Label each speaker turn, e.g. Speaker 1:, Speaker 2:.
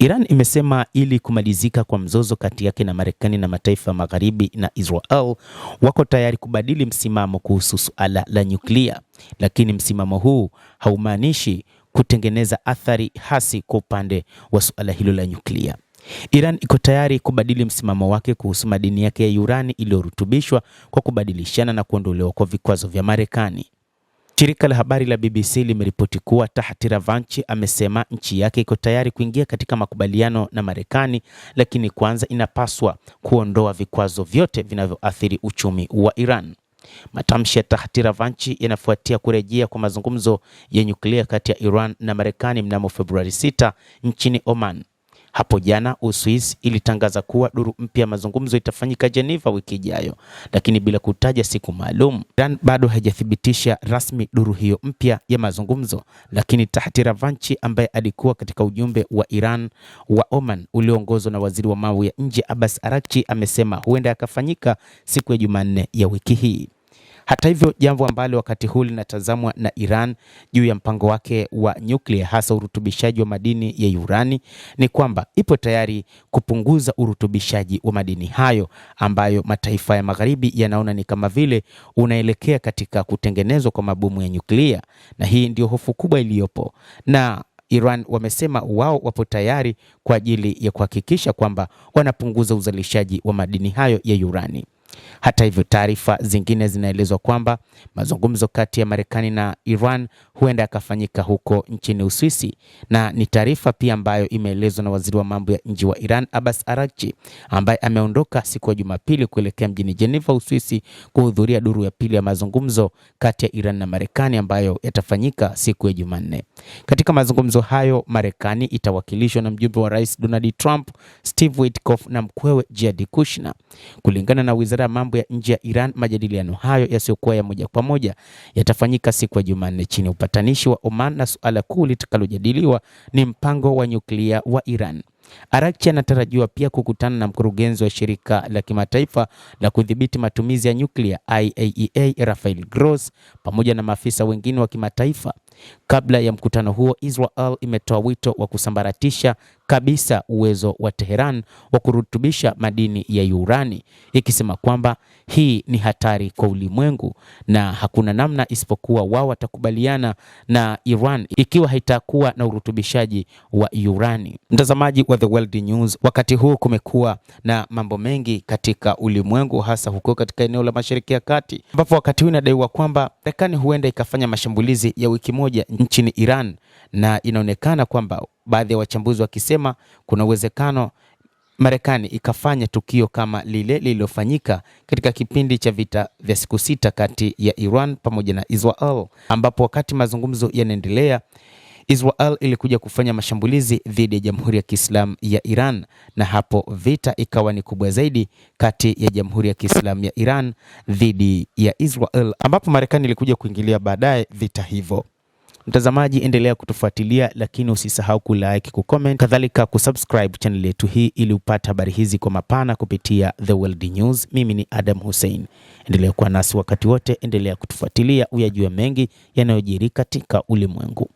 Speaker 1: Iran imesema ili kumalizika kwa mzozo kati yake na Marekani na mataifa magharibi na Israel wako tayari kubadili msimamo kuhusu suala la nyuklia, lakini msimamo huu haumaanishi kutengeneza athari hasi kwa upande wa suala hilo la nyuklia. Iran iko tayari kubadili msimamo wake kuhusu madini yake ya urani iliyorutubishwa kwa kubadilishana na kuondolewa kwa vikwazo vya Marekani. Shirika la habari la BBC limeripoti kuwa Tahti Ravanchi amesema nchi yake iko tayari kuingia katika makubaliano na Marekani, lakini kwanza inapaswa kuondoa vikwazo vyote vinavyoathiri uchumi wa Iran. Matamshi ya Tahti Ravanchi yanafuatia kurejea kwa mazungumzo ya nyuklia kati ya Iran na Marekani mnamo Februari 6 nchini Oman. Hapo jana Uswisi ilitangaza kuwa duru mpya ya mazungumzo itafanyika Geneva wiki ijayo, lakini bila kutaja siku maalum. Iran bado haijathibitisha rasmi duru hiyo mpya ya mazungumzo, lakini Tahti Ravanchi ambaye alikuwa katika ujumbe wa Iran wa Oman ulioongozwa na waziri wa mambo ya nje Abbas Araghchi amesema huenda yakafanyika siku ya Jumanne ya wiki hii. Hata hivyo, jambo ambalo wakati huu linatazamwa na Iran juu ya mpango wake wa nyuklia, hasa urutubishaji wa madini ya urani, ni kwamba ipo tayari kupunguza urutubishaji wa madini hayo ambayo mataifa ya magharibi yanaona ni kama vile unaelekea katika kutengenezwa kwa mabomu ya nyuklia, na hii ndio hofu kubwa iliyopo. Na Iran wamesema wao wapo tayari kwa ajili ya kuhakikisha kwamba wanapunguza uzalishaji wa madini hayo ya urani. Hata hivyo, taarifa zingine zinaelezwa kwamba mazungumzo kati ya Marekani na Iran huenda yakafanyika huko nchini Uswisi, na ni taarifa pia ambayo imeelezwa na waziri wa mambo ya nje wa Iran Abbas Araghchi, ambaye ameondoka siku ya Jumapili kuelekea mjini Geneva, Uswisi, kuhudhuria duru ya pili ya mazungumzo kati ya Iran na Marekani ambayo yatafanyika siku ya Jumanne. Katika mazungumzo hayo, Marekani itawakilishwa na mjumbe wa Rais Donald Trump, Steve Witkoff, na mkwewe Jared Kushner. Kulingana na wizara ya mambo ya nje ya Iran, majadiliano hayo yasiyokuwa ya moja kwa moja yatafanyika siku ya Jumanne chini ya upatanishi wa Oman, na suala kuu litakalojadiliwa ni mpango wa nyuklia wa Iran. Araghchi anatarajiwa pia kukutana na mkurugenzi wa shirika la kimataifa la kudhibiti matumizi ya nyuklia IAEA Rafael Gross pamoja na maafisa wengine wa kimataifa. Kabla ya mkutano huo, Israel imetoa wito wa kusambaratisha kabisa uwezo wa Tehran wa kurutubisha madini ya urani, ikisema kwamba hii ni hatari kwa ulimwengu na hakuna namna isipokuwa wao watakubaliana na Iran ikiwa haitakuwa na urutubishaji wa urani. Mtazamaji wa The World News, wakati huu kumekuwa na mambo mengi katika ulimwengu, hasa huko katika eneo la Mashariki ya Kati, ambapo wakati huu inadaiwa kwamba Marekani huenda ikafanya mashambulizi ya wiki moja nchini Iran, na inaonekana kwamba baadhi ya wachambuzi wakisema kuna uwezekano Marekani ikafanya tukio kama lile lililofanyika katika kipindi cha vita vya siku 6 kati ya Iran pamoja na Israel, ambapo wakati mazungumzo yanaendelea, Israel ilikuja kufanya mashambulizi dhidi ya Jamhuri ya Kiislamu ya Iran, na hapo vita ikawa ni kubwa zaidi kati ya Jamhuri ya Kiislamu ya Iran dhidi ya Israel, ambapo Marekani ilikuja kuingilia baadaye vita hivyo. Mtazamaji, endelea kutufuatilia, lakini usisahau kulike, kucomment, kadhalika kusubscribe channel yetu hii ili upate habari hizi kwa mapana kupitia The World News. Mimi ni Adam Hussein. Endelea kuwa nasi wakati wote, endelea kutufuatilia uyajue mengi yanayojiri katika ulimwengu.